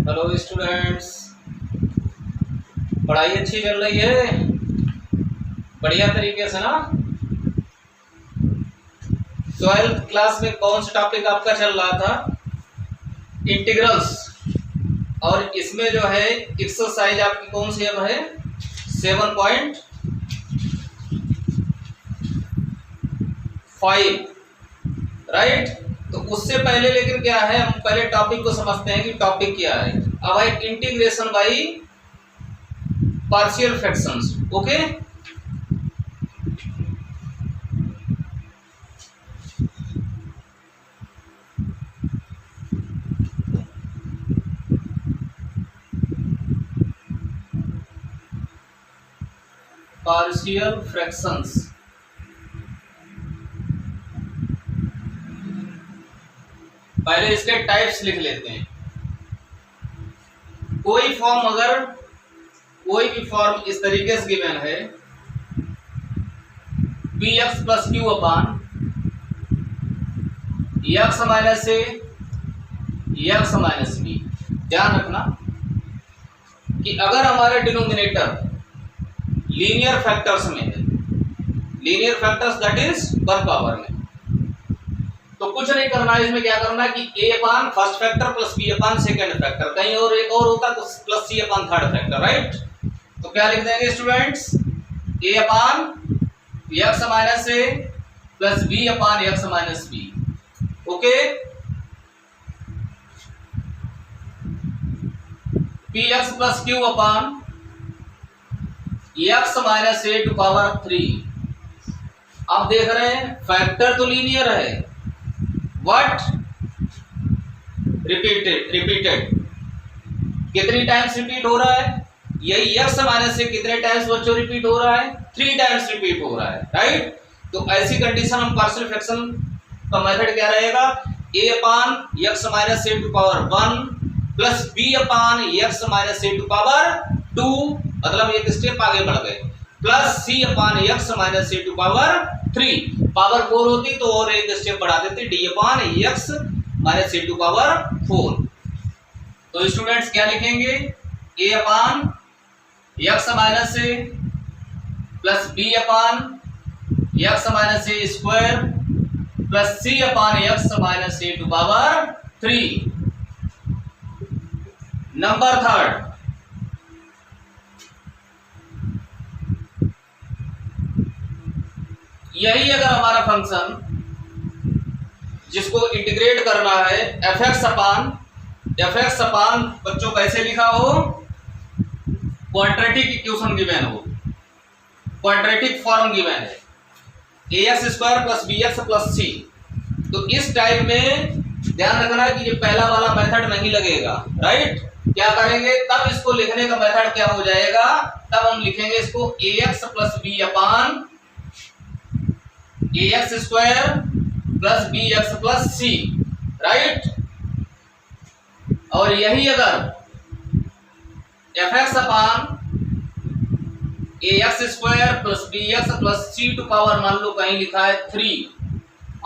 Hello students, पढ़ाई अच्छी चल रही है? बढ़िया तरीके से ना। 12th क्लास में कौन सा टॉपिक आपका चल रहा था? इंटीग्रल्स। और इसमें जो है एक्सरसाइज आपकी कौन सी अब है? 7.5। राइट। तो उससे पहले लेकिन क्या है, हम पहले टॉपिक को समझते हैं कि टॉपिक क्या है। अब है integration by partial fractions. Okay, partial fractions. पहले इसके टाइप्स लिख लेते हैं। कोई भी फॉर्म इस तरीके से गिवन है, B x plus Q upon x minus ए एक्स माइनस बी। ध्यान रखना कि अगर हमारे डिनोमिनेटर लीनियर फैक्टर्स में है, linear factors that is one power में, तो कुछ नहीं करना है। इसमें क्या करना है कि A upon first factor plus B upon second factor, कहीं और एक और होता तो प्लस सी अपान थर्ड फैक्टर। राइट। तो क्या लिख देंगे students? A upon x minus A plus B upon x minus B. Okay. P X plus Q upon x minus A to power 3। अब देख रहे हैं फैक्टर तो लीनियर है, व्हाट रिपीटेड कितनी टाइम्स रिपीट हो रहा है? यही एक्स माइनस से कितने टाइम्स बच्चों रिपीट हो रहा है? 3 टाइम्स रिपीट हो रहा है। राइट। तो ऐसी कंडीशन हम पार्शियल फ्रैक्शन का मेथड क्या रहेगा? A upon x minus A to power 1 plus B upon x minus A to power 2, मतलब एक स्टेप आगे बढ़ गए, plus C upon x minus A to power 3। Power 4 होती तो और एक स्टेप बढ़ा देते, d upon x minus A to power 4। तो स्टूडेंट्स क्या लिखेंगे? A upon x minus A plus B upon x minus a square plus C upon x minus A to power 3। Number third, यही अगर हमारा function जिसको integrate करना है F x अपान बच्चों कैसे लिखा हो? क्वाड्रेटिक इक्वेशन गिवन हो, क्वाड्रेटिक फॉर्म गिवन है, ए x square plus B x plus c. तो इस टाइप में ध्यान रखना कि ये पहला वाला मेथड नहीं लगेगा। राइट। क्या करेंगे तब इसको लिखने का मेथड क्या हो जाएगा? तब हम लिखेंगे इसको a x plus B upon A x square plus B x plus c. Right. और यही अगर f x upon A x square plus B x plus C to power मान लो कहीं लिखा है 3।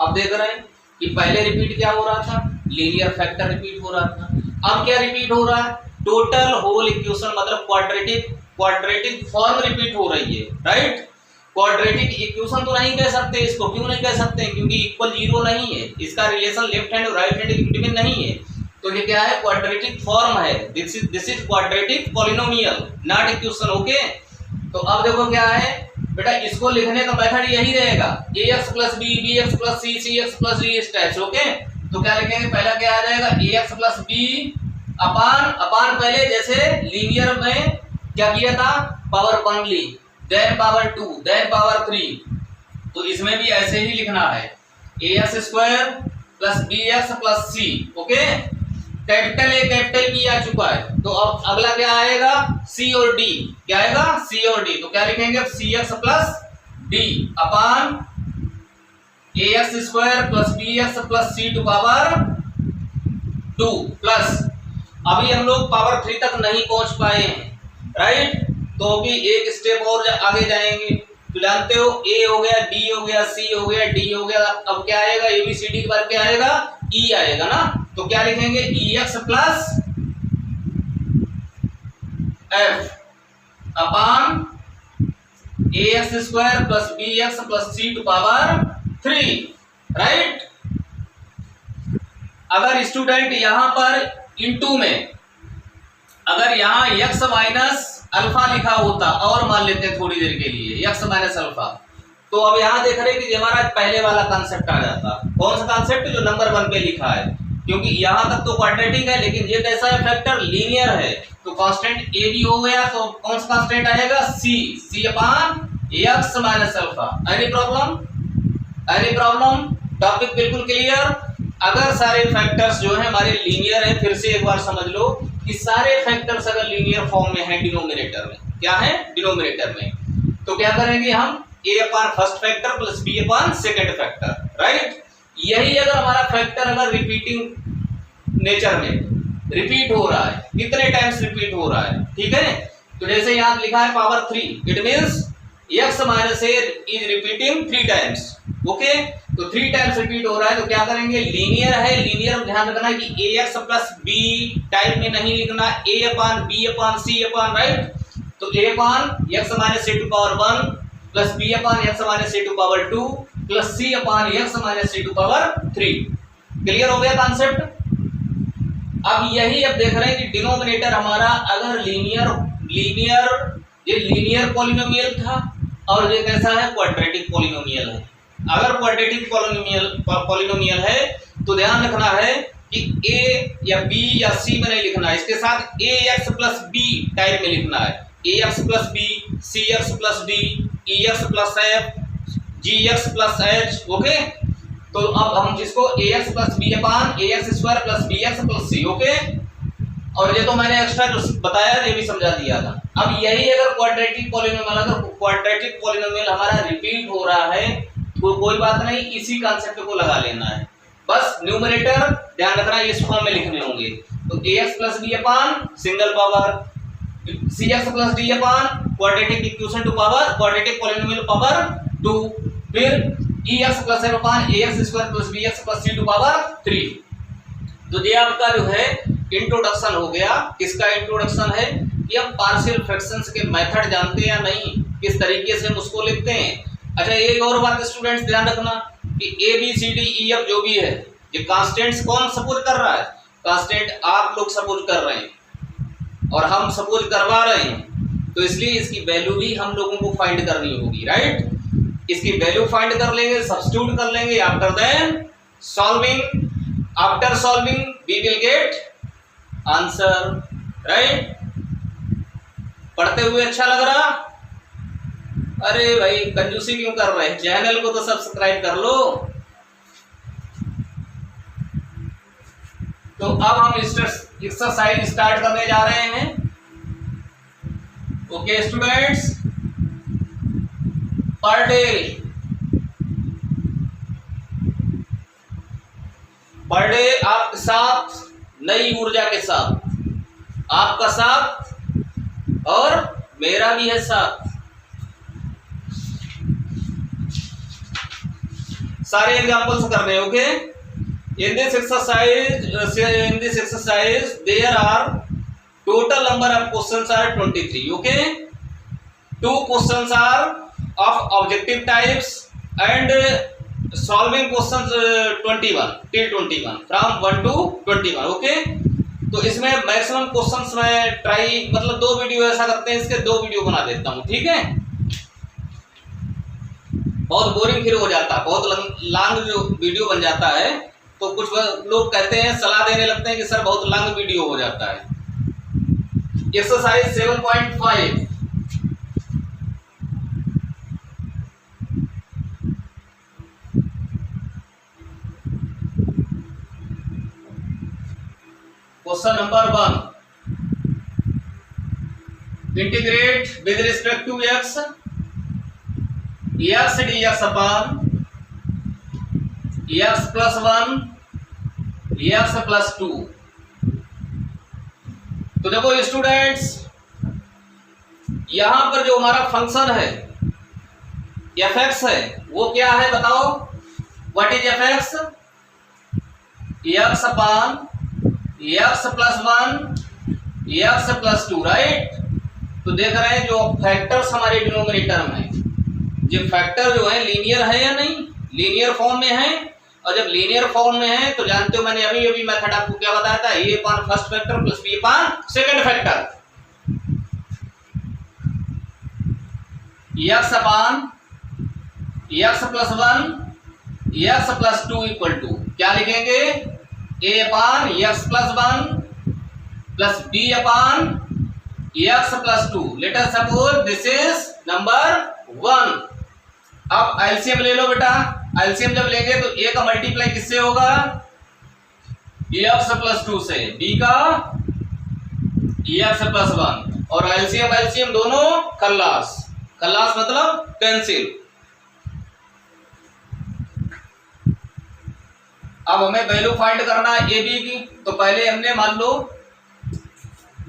अब देख रहे हैं कि पहले रिपीट क्या हो रहा था? लीनियर फैक्टर रिपीट हो रहा था। अब क्या रिपीट हो रहा है? टोटल होल इक्वेशन, मतलब क्वाड्रेटिक फॉर्म रिपीट हो रही है। राइट। क्वाड्रेटिक इक्वेशन तो नहीं कह सकते इसको। क्यों नहीं कह सकते? क्योंकि इक्वल जीरो नहीं है, इसका रिलेशन लेफ्ट हैंड और राइट हैंड के बिटवीन नहीं है। तो ये क्या है? क्वाड्रेटिक फॉर्म है। This is quadratic polynomial, not equation. Okay. तो अब देखो क्या है बेटा, इसको लिखने का मेथड यही रहेगा, A x plus B, B x plus C, C X plus D इस टाइप से। ओके। तो क्या लिखेंगे? पहला क्या आ जाएगा? A x plus B upon पहले जैसे लीनियर में क्या किया था? पावर 1 ली, देन पावर 2, देन पावर 3। तो इसमें भी ऐसे ही लिखना है, ए x square plus B x plus C. Okay. Capital A capital B आ चुका है, तो अब अगला क्या आएगा? सी और डी। क्या आएगा? सी और डी। तो क्या लिखेंगे? C X plus D upon A x square plus B x plus C to power 2 plus, अभी हम लोग पावर 3 तक नहीं पहुंच पाए हैं। राइट। तो अभी एक स्टेप और आगे जाएंगे। तो जानते हो ए हो गया, बी हो गया, सी हो गया, डी हो गया। अब क्या आएगा? एबीसीडी के बाद क्या आएगा? ई आएगा ना। तो क्या लिखेंगे? E X plus F upon A x square plus B x plus C to power 3, right. अगर स्टूडेंट यहां पर इनटू में अगर यहां एक्स माइनस अल्फा लिखा होता, और मान लेते हैं थोड़ी देर के लिए एक्स माइनस अल्फा, तो अब यहां देख रहे हैं कि हमारा पहले वाला कॉन्सेप्ट आ जाता। कौन सा कॉन्सेप्ट? जो नंबर 1 पे लिखा है, क्योंकि यहां तक तो क्वाड्रेटिक है, लेकिन ये कैसा है? फैक्टर लीनियर है, तो कांस्टेंट ए भी हो गया, तो कौन सा कांस्टेंट आएगा? C upon X minus alpha. Any problem? Any problem? Topic बिल्कुल क्लियर। अगर सारे फैक्टर्स जो है हमारे लीनियर है, फिर से एक बार समझ लो कि सारे फैक्टर्स अगर लीनियर फॉर्म में है डिनोमिनेटर में, क्या है? डिनोमिनेटर में, तो क्या करेंगे हम? a upon first factor plus b upon second factor, right. यही अगर हमारा फैक्टर अगर रिपीटिंग नेचर में रिपीट हो रहा है, कितने टाइम्स रिपीट हो रहा है, ठीक है। तो जैसे यहां लिखा है power 3, it means x minus a is repeating 3 times, okay. तो 3 टाइम्स रिपीट हो रहा है, तो क्या करेंगे? लीनियर है, लीनियर में ध्यान रखना कि ax प्लस b टाइप में नहीं लिखना, a upon b upon c upon, right. तो a upon x minus a to power 1 plus b upon x minus a to power 2 plus c upon x minus a to power 3। Clear हो गया concept? अब यही अब देख रहे हैं कि डिनोमिनेटर हमारा अगर ये लीनियर पॉलिनोमियल था, और ये कैसा है? क्वाड्रेटिक पॉलिनोमियल है। अगर क्वाड्रेटिक पॉलिनोमियल है तो ध्यान रखना है कि a या b या c में नहीं लिखना है, इसके साथ ax प्लस b टाइप में लिखना है, ax plus b, cx plus d, ex plus f, gx plus h, okay. तो अब हम जिसको ax प्लस b अपान ax square plus bx plus c, okay. और ये तो मैंने एक्स्ट्रा जो बताया ये भी समझा दिया था। अब यही अगर क्वाड्रेटिक पॉलिनोमियल हमारा रिपीट हो रहा है तो कोई बात नहीं, इसी कॉन्सेप्ट को लगा लेना है, बस न्यूमरेटर ध्यान रखना इस फॉर्म में लिखने होंगे। तो ax plus b upon single power, cx plus d upon quadratic equation to power quadratic polynomial power 2, फिर ex plus f upon ax square plus bx plus c to power 3। तो ये आपका जो है इंट्रोडक्शन हो गया। किसका इंट्रोडक्शन है? कि हम पार्शियल फ्रैक्शंस के मेथड जानते हैं या नहीं, किस तरीके से हम उसको लिखते हैं। अच्छा, एक और बात स्टूडेंट्स ध्यान रखना कि A B C D E F जो भी है, ये कांस्टेंट्स कौन सपोज कर रहा है? कांस्टेंट आप लोग सपोज कर रहे हैं और हम सपोज करवा रहे हैं, तो इसलिए इसकी वैल्यू भी हम लोगों को फाइंड करनी होगी, राइट। इसकी वैल्यू फाइंड कर लेंगे, सब्स्टिट्यूट कर लेंगे, after then solving, after solving we will get answer, right. पढ़ते हुए अच्छा लग रहा? अरे भाई कंजूसी क्यों कर रहे हैं? चैनल को तो सब्सक्राइब कर लो। तो अब हम एक्सरसाइज स्टार्ट करने जा रहे हैं, ओके स्टूडेंट्स। पर डे आपके साथ नई ऊर्जा के साथ, आपका साथ और मेरा भी है साथ। सारे एग्जांपल्स करने, okay. In this exercise there are total number of questions are 23, okay. 2 questions are of objective types and solving questions 21 till 21 from 1 to 21, okay. तो इसमें मैक्सिमम क्वेश्चंस में ट्राई मतलब 2 वीडियो ऐसा करते हैं, इसके 2 वीडियो बना देता हूँ, ठीक है। बहुत बोरिंग फिर हो जाता है, बहुत लॉन्ग जो वीडियो बन जाता है, तो कुछ लोग कहते हैं, सलाह देने लगते हैं कि सर बहुत लॉन्ग वीडियो हो जाता है। Exercise 7.5 question number 1, integrate with respect to x dx upon x plus 1 x plus 2। तो देखो स्टूडेंट्स, यहां पर जो हमारा फंक्शन है fx है वो क्या है बताओ? What is fx? x upon x plus 1 x plus 2, right. तो देख रहे हैं जो फैक्टर्स हमारे डिनोमिनेटर में है, जो फैक्टर जो है लीनियर है या नहीं, लीनियर फॉर्म में है। और जब लीनियर फॉर्म में है तो जानते हो मैंने अभी अभी मेथड आपको क्या बताया था, A upon first factor plus B upon second factor, X upon X plus 1 X plus 2 equal to क्या लिखेंगे, A upon X plus 1 plus B upon X plus 2। Let us suppose this is number 1। अब LCM ले लो बेटा, LCM जब लेंगे तो ए का multiply किससे होगा, एक्स प्लस 2 से, बी का एक्स प्लस 1, और एलसीएम एलसीएम दोनों खल्लास, खल्लास मतलब कैंसिल। अब हमें वैल्यू फाइंड करना है ए बी की, तो पहले हमने मान लो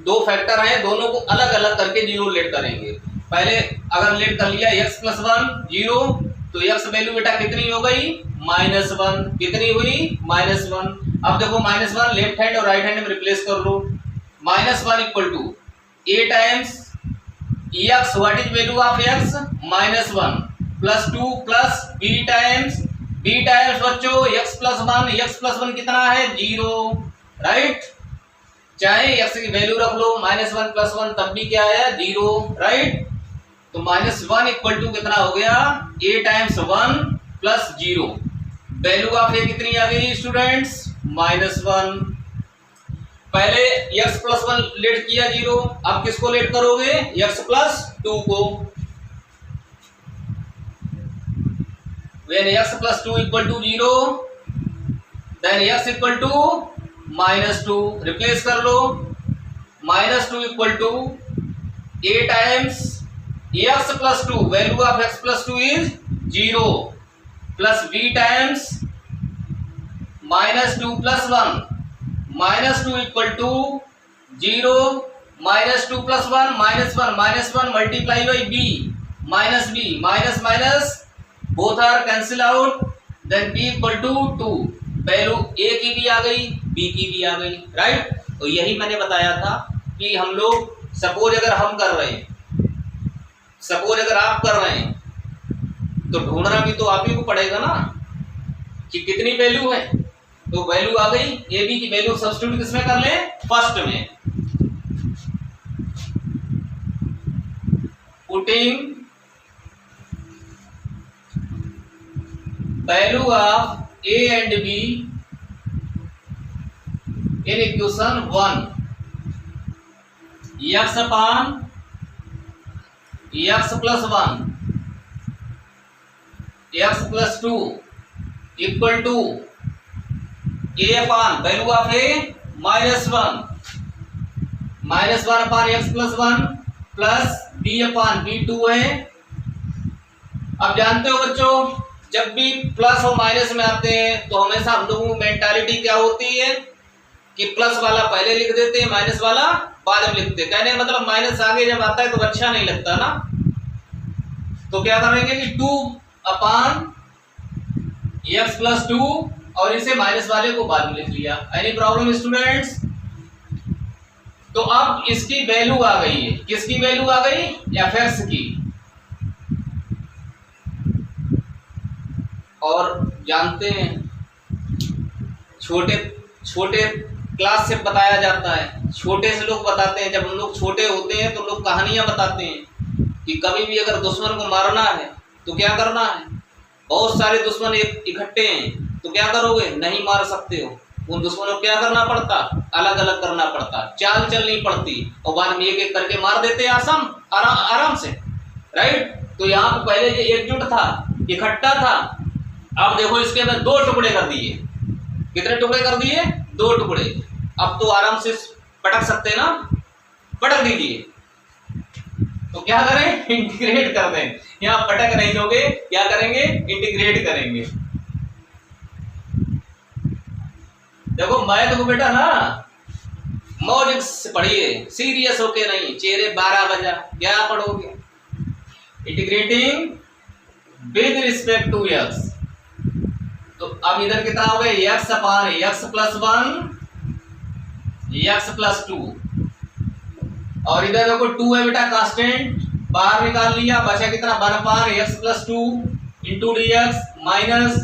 दो फैक्टर हैं, दोनों को अलग अलग करके जीरो लेट करेंगे। पहले अगर लेट कर लिया x प्लस 1 जीरो, तो x वैल्यू बेटा कितनी हो गई, -1, कितनी हुई -1। अब देखो -1 लेफ्ट हैंड और राइट हैंड में रिप्लेस कर लो, -1 equal to a times x, what is value of x, -1 plus 2 plus b times बच्चों x प्लस 1 कितना है 0, राइट। चाहे x की वैल्यू रख लो -1 प्लस 1 तब भी क्या है 0, राइट। तो -1 इक्वल टू कितना हो गया, a times 1 plus 0। Value of a कितनी आ गई स्टूडेंट्स, -1। पहले x प्लस 1 लेट किया 0, अब किसको लेट करोगे, x प्लस 2 को। When x plus 2 equal to 0, then x equal to -2, replace कर लो, -2 equal to a times x plus 2, value of x plus 2 is 0, plus b times -2 plus 1, -2 equal to 0, -2 plus 1 -1 multiply by b, minus b, minus both are cancel out, then b equal to 2, value a की भी आ गई b की भी आ गई, right. तो यही मैंने बताया था कि हम लोग सपोज अगर हम कर रहे हैं, सपोज अगर आप कर रहे हैं, तो ढूंढना भी तो आप ही को पड़ेगा ना कि कितनी वैल्यू है। तो वैल्यू आ गई, ए बी की वैल्यू सब्स्टिट्यूट किसमें कर लें, फर्स्ट में, putting value of A and B in equation 1, x upon x plus 1 x plus 2 equal to a upon value of a -1 upon x plus 1 plus b upon b2 है। अब जानते हो बच्चों, जब भी प्लस और माइनस में आते हैं तो हमेशा हम लोगों की मेंटालिटी क्या होती है कि प्लस वाला पहले लिख देते हैं, माइनस वाला बाद में लिखते हैं। कहने मतलब माइनस आगे जब आता है तो अच्छा नहीं लगता ना, तो क्या करेंगे कि 2 अपॉन x प्लस 2 और इसे माइनस वाले को बाद में लिख लिया। Any problem students? तो अब इसकी वैल्यू आ गई है, किसकी वैल्यू आ गई, fx की। और जानते हैं छोटे छोटे क्लास से बताया जाता है, छोटे से लोग बताते हैं, जब हम लोग छोटे होते हैं तो लोग कहानियां बताते हैं कि कभी भी अगर दुश्मन को मारना है तो क्या करना है, बहुत सारे दुश्मन इकट्ठे हैं तो क्या करोगे, नहीं मार सकते हो, उन दुश्मनों को क्या करना पड़ता, अलग अलग करना पड़ता, चाल चलनी पड़ती और बाद में एक एक करके मार देते आराम से, राइट। तो यहाँ पे पहले ये एकजुट था, इकट्ठा था, अब देखो इसके अंदर 2 टुकड़े कर दिए। कितने टुकड़े कर दिए, 2 टुकड़े। अब तो आराम से पटक सकते हैं ना, पटक दीजिए। तो क्या करें, इंटीग्रेट कर दें। यहाँ पटक नहीं दोगे, क्या करेंगे, इंटीग्रेट करेंगे। देखो मैथ को बेटा ना मौज से पढ़िए, सीरियस होके नहीं, चेहरे 12 बजा क्या पढ़ोगे, integrating with respect to x. तो अब इधर कितना हो गया, x upon x plus 1 x plus 2 और इधर देखो 2 है बेटा कांस्टेंट, बाहर निकाल लिया, बचा कितना 1 upon x plus 2 into D x minus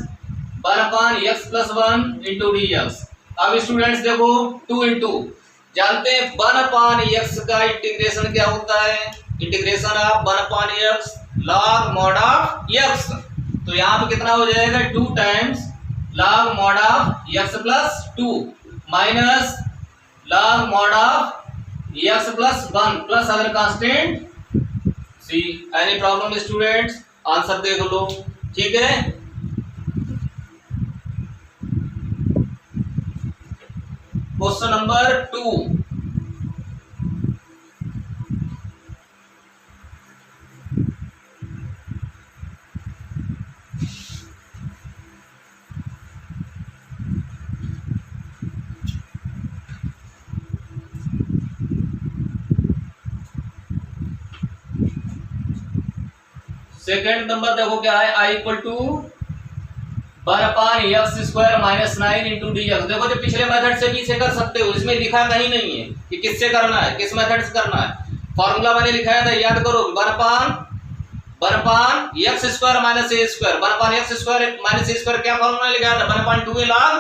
1 upon x plus 1 into D x. अब स्टूडेंट्स देखो 2 इंटू, जानते हैं 1 अपान x का इंटीग्रेशन क्या होता है, integration of 1 upon x log mod of x। तो यहाँ पे कितना हो जाएगा 2 times log mod of x plus 2 minus log mod of x plus 1 plus other constant C. Any problem students, answer देख लो, ठीक है। क्वेश्चन नंबर 2, सेकेंड नंबर देखो क्या है, I equal to 1 upon X square minus 9 into D X. देखो जो पिछले मेथड से भी इसे कर सकते हो, इसमें लिखा कहीं नहीं है कि किससे करना है, किस मेथड से करना है। फॉर्मूला मैंने लिखाया था, याद करो 1 upon X square minus a square. 1 upon X square minus a square क्या फॉर्मूला लिखाया था, 1 अपान 2 log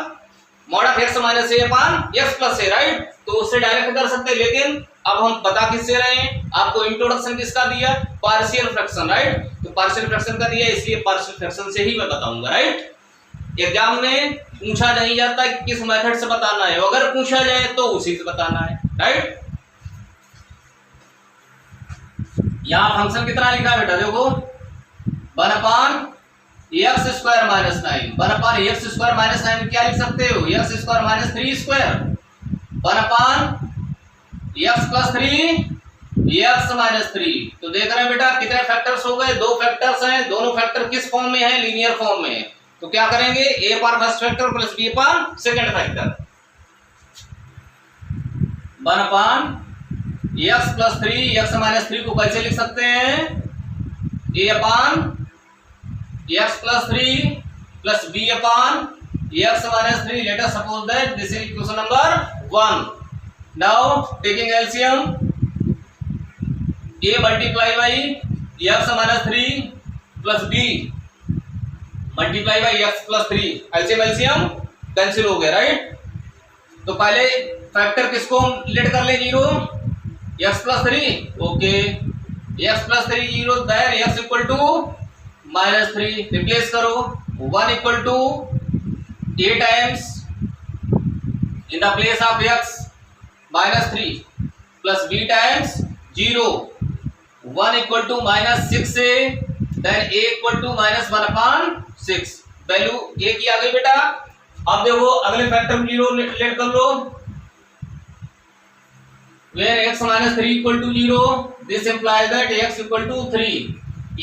mod of x minus A upon x plus A, right. तो उससे डायरेक्ट कर सकते हैं, लेकिन अब हम बता किससे रहे हैं, आपको इंट्रोडक्शन किसका दिया, पार्शियल फ्रैक्शन, राइट। तो पार्शियल फ्रैक्शन का दिया, इसलिए पार्शियल फ्रैक्शन से ही मैं बताऊंगा, राइट। एग्जाम में पूछा नहीं जाता कि किस मेथड से बताना है, अगर पूछा जाए तो उसी से बताना है, राइट। यहां फंक्शन कितना लिखा है बेटा, देखो 1 upon X square minus 9। 1 upon X square minus 9 क्या लिख सकते हो, x square minus 3 square. 1 upon X plus 3 X minus 3। तो देख रहे हैं बेटा कितने फैक्टर्स हो गए, 2 फैक्टर्स हैं, दोनों फैक्टर किस फॉर्म में है, लीनियर फॉर्म में है। तो क्या करेंगे, A upon first factor plus B upon second factor. 1 upon X plus 3 X minus 3 को कैसे लिख सकते हैं, A upon X plus 3 plus B upon x minus 3। Let us suppose that this is equation number 1। Now taking LCM, A multiply by X minus 3 plus B multiply by X plus 3, LCM cancel हो गया, right. तो पहले factor किसको late कर ले, 0 X plus 3, okay. X plus 3 0, then X equal to minus 3, replace करो 1 equal to A times in the place of X minus 3 plus B times 0, 1 equal to minus 6 A, then A equal to minus 1 upon 6। Value A की आ गई बेटा। अब देखो अगले factor 0 late कर लो, where x minus 3 equal to 0, this implies that x equal to 3।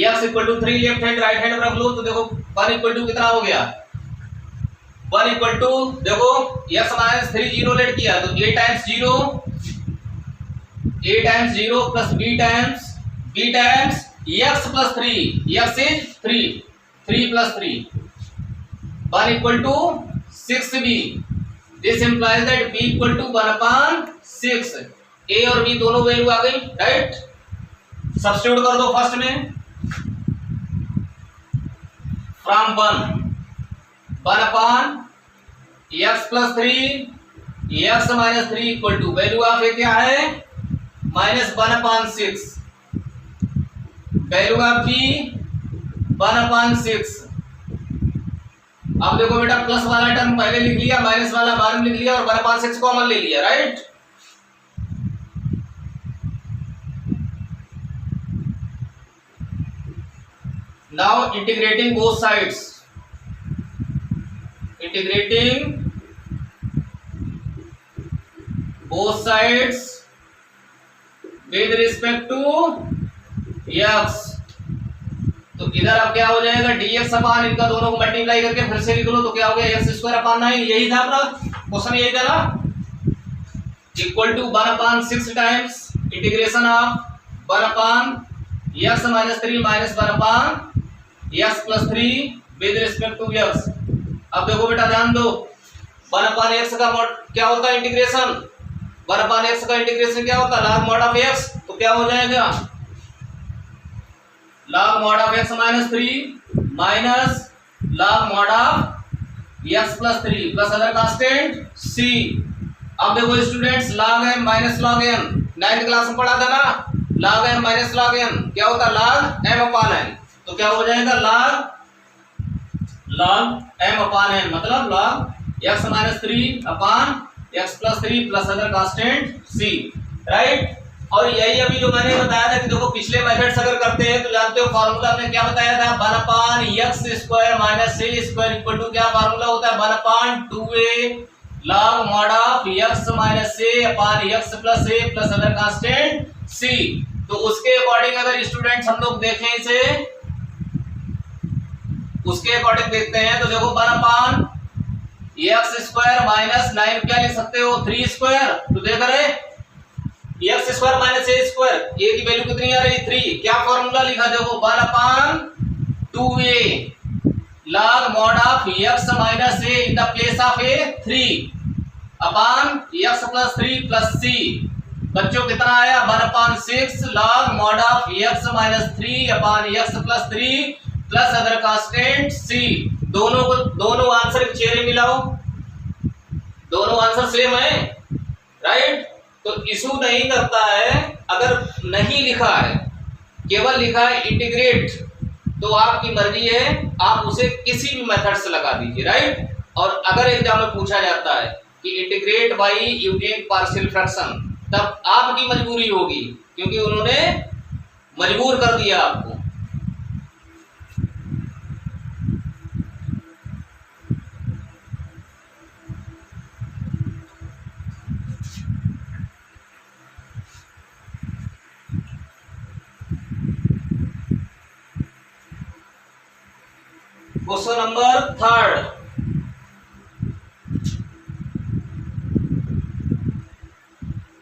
x equal to 3 left hand right hand रख लो, तो देखो 1 इक्वल टू कितना हो गया, 1 इक्वल टू देखो x माइनस 3 0 लेट किया, तो a times 0 plus b times x plus 3, x is 3 plus 3, 1 equal to 6b। This implies that b equal to 1 upon 6। a और b दोनों वैल्यू आ गई, राइट। सब्स्टिट्यूट कर दो फर्स्ट में, from 1 upon X plus 3 X minus 3 equal to value of A क्या है, minus 1 upon 6, value of B 1 upon 6। अब देखो बेटा प्लस वाला टर्म पहले लिख लिया, माइनस वाला बाद में लिख लिया, और 1 अपान 6 कॉमन ले लिया, right. Now integrating both sides, with respect to x। तो इधर अब क्या हो जाएगा, dx अपान इनका दोनों को मल्टीप्लाई करके फिर से लिख लो, तो क्या हो गया, x स्क्वायर अपान 9, यही था अपना क्वेश्चन, यही था ना, equal to 1 upon 6 times integration of 1 upon x minus 3 minus 1 upon x plus 3 with respect to x। अब देखो बेटा ध्यान दो, 1 अपान x का क्या होता है इंटीग्रेशन, 1 अपॉन x का इंटीग्रेशन क्या होता है log mod ऑफ x, तो क्या हो जाएगा log mod of x minus 3 minus log mod of x plus 3 plus other constant c। अब देखो students log m minus log n 9th class में पढ़ा था ना, log m minus log n क्या होता है log m अपॉन n, तो क्या हो जाएगा log m अपॉन n मतलब log x minus 3 upon x plus 3 plus other constant c, right. और यही अभी जो मैंने बताया था कि देखो पिछले मेथड्स अगर करते हैं तो जानते हो फार्मूला हमने क्या बताया था 1 upon x square minus a square equal to क्या फार्मूला होता है 1 upon 2a log mod of x minus a upon x plus a plus other constant c। तो उसके अकॉर्डिंग अगर स्टूडेंट्स हम लोग देखें इसे, उसके अकॉर्डिंग देखते हैं तो देखो 1 अपॉन x स्क्वायर माइनस 9 क्या लिख सकते हो 3 स्क्वायर, तो देख रहे x square minus a square, a की वैल्यू कितनी आ रही 3, क्या फॉर्मूला लिखा देखो 1 upon 2a log mod of x minus a in the place of a 3 upon x plus 3 plus c। बच्चों कितना आया 1 upon 6 log mod of x minus 3 upon x plus 3 plus other constant c। दोनों answer के चेहरे मिलाओ, दोनों answer same है, right. तो इशू नहीं करता है अगर नहीं लिखा है, केवल लिखा है इंटीग्रेट, तो आपकी मर्जी है, आप उसे किसी भी मेथड से लगा दीजिए, राइट। और अगर एग्जाम में पूछा जाता है कि integrate by using partial fraction, तब आपकी मजबूरी होगी क्योंकि उन्होंने मजबूर कर दिया आपको। क्वेश्चन नंबर 3,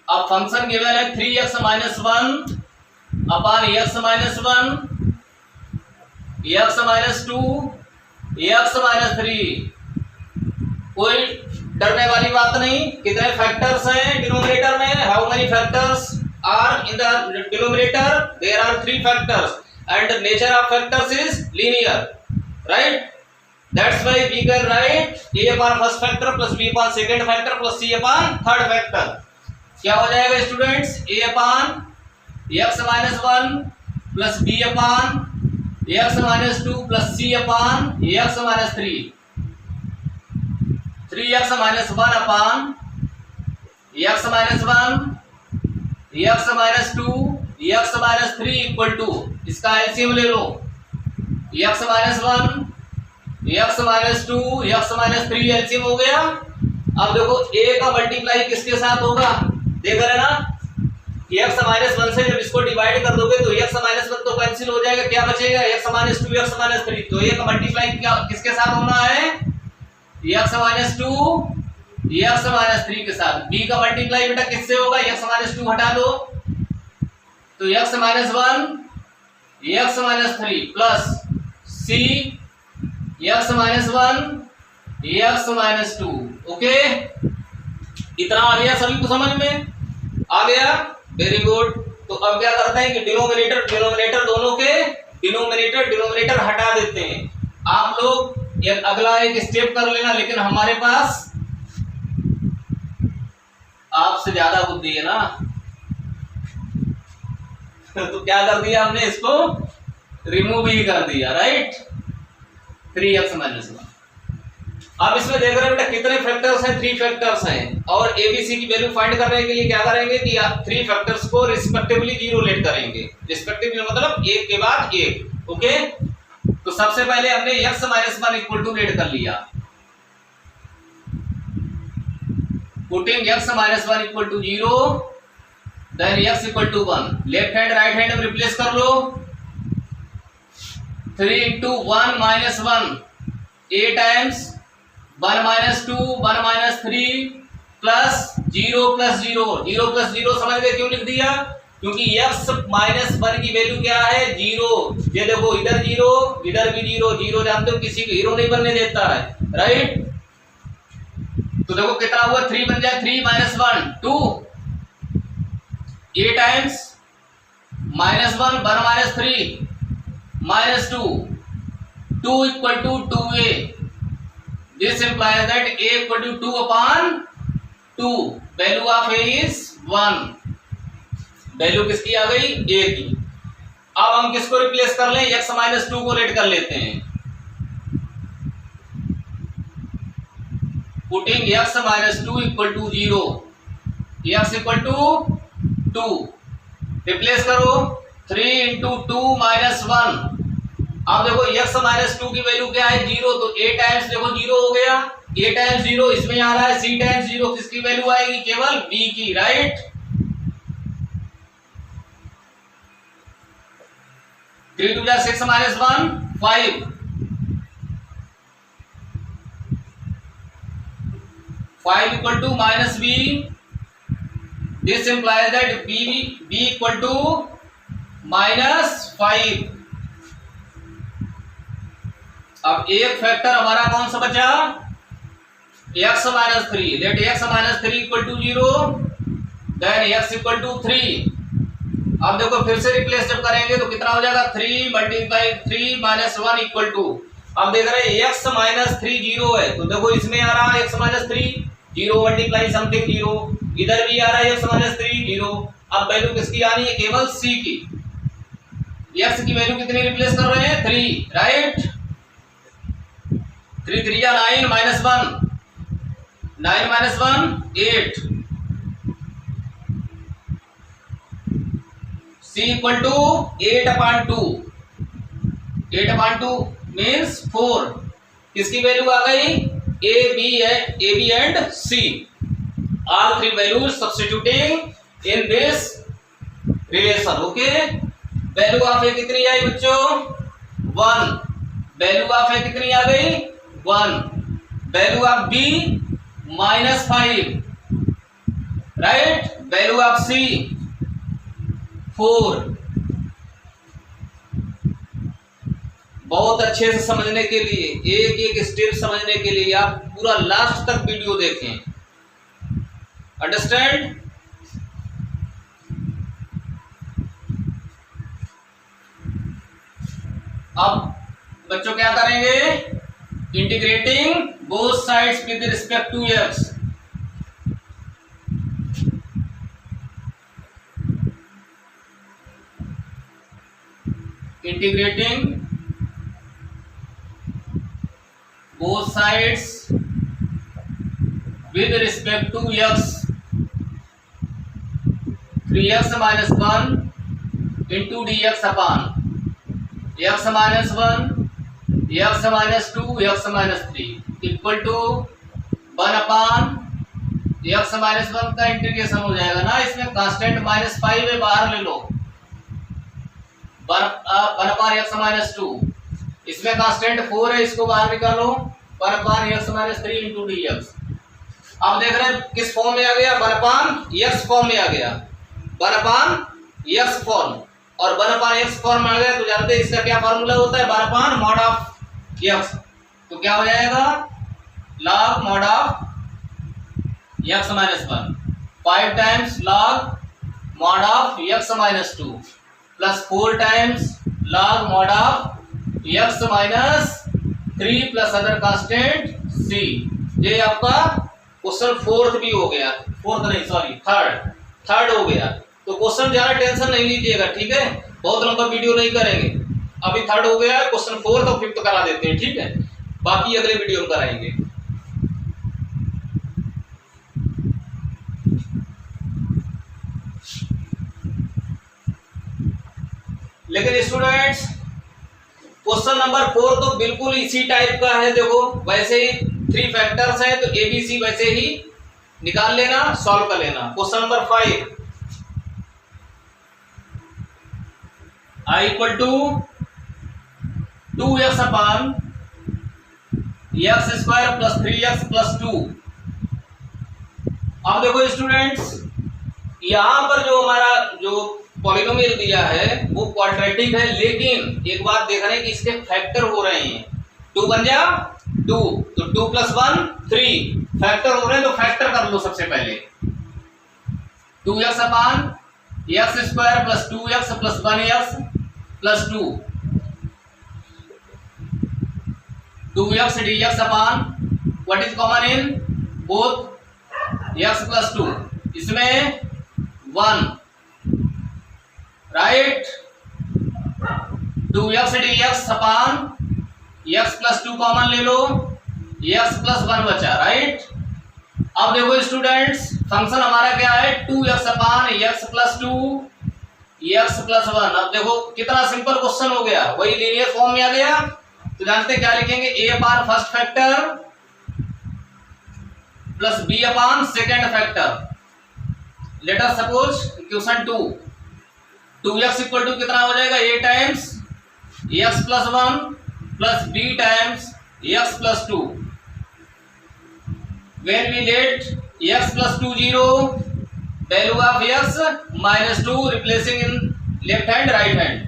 अब फंक्शन गिवन है 3x minus 1 upon x minus 1 x minus 2 x minus 3। कोई डरने वाली बात नहीं। कितने फैक्टर्स हैं डिनोमिनेटर में, how many factors are in the denominator, there are 3 factors and nature of factors is linear, right? That's why we can write a upon first factor plus b upon second factor plus c upon third factor। क्या हो जाएगा students a upon x minus 1 plus b upon x minus 2 plus c upon x minus 3, 3x minus 1 upon x minus 1 x minus 2 x minus 3 equal to, इसका LCM ले लो, x minus 1 x minus 2 x minus 3 LCM हो गया। अब देखो a का multiply किसके साथ होगा, देख रहे ना, x माइनस 1 से जब इसको डिवाइड कर दोगे तो x माइनस 1 तो कैंसिल हो जाएगा, क्या बचेगा x माइनस 2 x माइनस 3। तो a का मल्टीप्लाई क्या किसके साथ होना है x माइनस 2 x माइनस 3 के साथ। b का मल्टीप्लाई बेटा किससे होगा, x माइनस 2 हटा दो तो x minus 1 x minus 3 plus c x minus 1 x minus 2। Okay, इतना आ गया सभी को समझ में आ गया, वेरी गुड। तो अब क्या करते हैं कि डिनोमिनेटर दोनों के डिनोमिनेटर हटा देते हैं। आप लोग ये अगला एक स्टेप कर लेना, लेकिन हमारे पास आपसे ज्यादा बुद्धि है ना तो क्या कर दिया हमने, इसको रिमूव ही कर दिया, राइट। 3x minus 1। अब इसमें देख रहे हैं बेटा कितने फैक्टर्स हैं, 3 फैक्टर्स हैं, और एबीसी की वैल्यू फाइंड करने के लिए क्या करेंगे कि 3 फैक्टर्स को रिस्पेक्टिवली 0 लेट करेंगे। रिस्पेक्टिवली मतलब एक के बाद एक। ओके, तो सबसे पहले हमने x minus 1 equal to let कर लिया, putting x minus 1 equal to 0 then x equal to 1। Left hand right hand में रिप्लेस कर लो, 3 into 1 minus 1 a times 1 minus 2 1 minus 3 plus 0 plus 0 0 plus 0 समझ गए क्यों लिख दिया, क्योंकि x माइनस 1 की वैल्यू क्या है 0। ये देखो इधर 0 इधर भी 0, 0 जानते हो किसी को हीरो नहीं बनने देता है, राइट। तो देखो कितना हुआ 3 बन जाए 3 minus 1 2 a times -1 1 -3 -2 2 equal to 2a. This implies that a equal to 2 upon 2. Value of a is 1. Value किसकी आ गई? a की। अब हम किसको रिप्लेस कर लें? x माइनस 2 को लेट कर लेते हैं। Putting x minus 2 equal to 0, x equal to 2, replace करो 3 इंटू 2 माइनस 1। अब देखो x माइनस 2 की वैल्यू क्या है? 0, तो a टाइम्स देखो 0 हो गया, a टाइम्स 0 इसमें आ रहा है, c टाइम्स 0 किसकी वैल्यू आएगी? केवल b की, right. 3 2 6 minus 1 5, 5 equal to minus b. This implies that b equal to minus 5. अब एक फैक्टर हमारा कौन सा बचा? x minus 3. Let x minus 3 equal to 0, then x equal to 3. अब देखो फिर से रिप्लेस जब करेंगे तो कितना हो जाएगा? 3 मल्टीप्लाई 3 माइनस 1 इक्वल टू, अब देख रहे हैं x माइनस 3 0 है, तो देखो इसमें आ रहा है x माइनस 3 0 मल्टीप्लाई समथिंग 0, इधर भी आ रहा है x माइनस 3 0। अब वैल्यू किसकी आनी है? केवल c की। x की वैल्यू कितनी रिप्लेस कर रहे हैं? 3, राइट। 3 3 या 9 minus 1, 9 minus 1 8, c equal to 8 upon 2, 8 upon 2 means 4। किसकी वैल्यू आ गई? a b and c, all three values substituting in this relation, okay. Value of a कितनी आई बच्चों? 1। वैल्यू ऑफ a कितनी आ गई? 1। Value of b -5, right. Value of c 4। बहुत अच्छे से समझने के लिए, एक एक स्टेप समझने के लिए आप पूरा लास्ट तक वीडियो देखें, अंडरस्टैंड। अब बच्चों क्या करेंगे? Integrating both sides with respect to x। integrating both sides with respect to x, 3x minus 1 into dx upon x minus 1, x minus 2, x minus 3 equal to 1 upon x minus 1 का integration हो जाएगा ना। इसमें constant -5 है, बाहर ले लो। 1 upon x minus 2, इसमें constant 4 है, इसको बाहर निकालो। 1 upon x minus 3 into dx। अब देख रहे हैं किस फॉर्म में आ गया? 1 upon x फॉर्म में आ गया, 1 upon x फॉर्म, और 1 upon x फॉर्म में आ गया तो जानते हैं इसका क्या फार्मूला होता है? 1 upon mod of x। तो क्या हो जाएगा? log mod of x minus 1, 5 times log mod of x minus 2 plus 4 times log mod of x minus 3 plus other constant c। ये आपका क्वेश्चन फोर्थ भी हो गया, फोर्थ नहीं सॉरी थर्ड हो गया। तो क्वेश्चन ज्यादा टेंशन नहीं लीजिएगा, ठीक है, बहुत लंबा वीडियो नहीं करेंगे। अभी थर्ड हो गया, क्वेश्चन फोर्थ और फिफ्थ करा देते हैं, ठीक है, बाकी अगले वीडियो में कराएंगे। लेकिन स्टूडेंट्स क्वेश्चन नंबर 4 तो बिल्कुल इसी टाइप का है। देखो वैसे ही 3 फैक्टर्स हैं तो ABC वैसे ही निकाल लेना, सॉल्व कर लेना। Question number 5, I equal to 2x upon x square plus 3x plus 2। अब देखो स्टूडेंट्स यहां पर जो हमारा जो पॉलिनोमियल दिया है वो क्वाड्रेटिक है, लेकिन एक बात देख रहे हैं कि इसके फैक्टर हो रहे हैं। 2 बन जा 2, तो 2 + 1 3 फैक्टर हो रहे हैं, तो फैक्टर कर लो सबसे पहले। 2x upon x square plus 2x plus 1x plus 2x dx upon what is common in both x plus 2, इसमें 1 right, 2x dx upon x plus 2 common ले लो, x प्लस 1 बचा राइट। अब देखो स्टूडेंट्स फंक्शन हमारा क्या है 2x अपान x plus 2 x plus 1। अब देखो कितना सिंपल क्वेश्चन हो गया, वही लीनियर फॉर्म में आ गया। तो जानते क्या लिखेंगे, a upon first factor plus b upon second factor. Let us suppose equation 2x equal to कितना हो जाएगा a times x plus 1 plus b times x plus 2। when we let x plus 2 0, value of x minus 2 replacing in left hand right hand,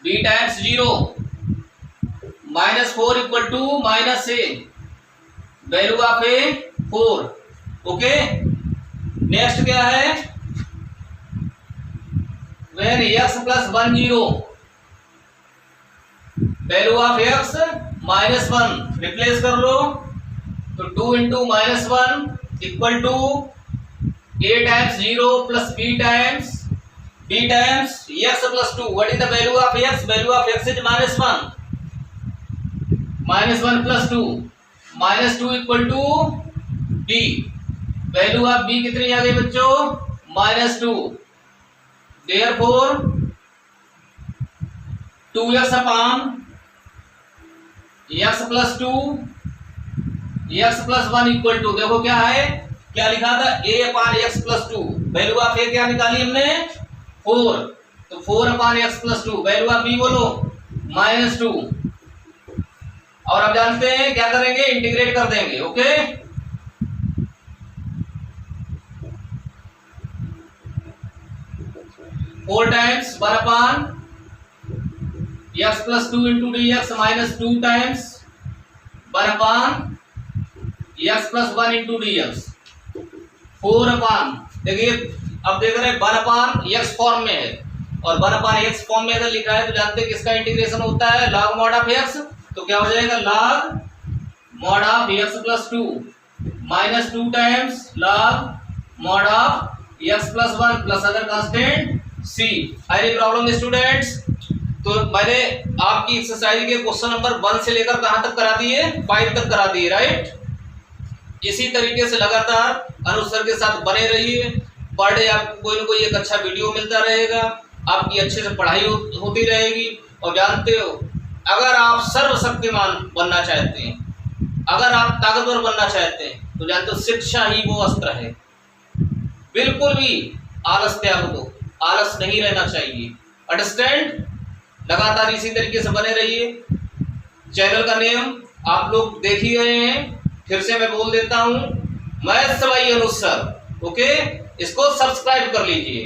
b times 0 minus 4 equal to minus a, value of a 4। Okay, next क्या है, when x plus 1 0, value of x minus 1 replace कर लो, तो 2 into minus 1 equal to a times 0 plus b times x plus 2। What is the value of x, value of x is minus 1 plus 2, minus 2 equal to b। Value of b कितनी आ गई बच्चों, minus 2। Therefore 2x upon x plus 2 x plus 1 equal to, देखो क्या है, क्या लिखा था a upon x plus 2, value of a क्या निकाली हमने 4, तो 4 अपान x plus 2, value of b बोलो माइनस 2। और अब जानते हैं क्या करेंगे, इंटीग्रेट कर देंगे। Okay, four times 1 upon x plus 2 into dx minus 2 times 1 upon x plus 1 into dx, 4 अपान, देखिए अब देख रहे हैं 1 अपान x फॉर्म में है, और 1 अपान x फॉर्म में अगर लिखा है तो जानते हैं किसका इंटीग्रेशन होता है, log mod ऑफ x। तो क्या हो जाएगा, log mod of x plus 2 minus 2 times log mod of x plus 1 plus other constant c। Any problem students? तो मैंने आपकी एक्सरसाइज के क्वेश्चन नंबर 1 से लेकर कहां तक करा दिए, 5 तक करा दिए राइट। इसी तरीके से लगातार अनुज सर के साथ बने रहिए, पर डे आपको कोई ना कोई एक अच्छा वीडियो मिलता रहेगा, आपकी अच्छे से पढ़ाई होती रहेगी। और जानते हो, अगर आप सर्वशक्तिमान बनना चाहते हैं, अगर आप ताकतवर बनना चाहते हैं, तो जानते हो शिक्षा ही वो अस्त्र है। बिल्कुल भी आलस त्याग दो, आलस नहीं रहना चाहिए। अंडरस्टैंड? लगातार इसी तरीके से बने रहिए। चैनल का नेम आप लोग देख ही रहे हैं, फिर से मैं बोल देता हूं, maths by Anuj sir. Okay, इसको सब्सक्राइब कर लीजिए।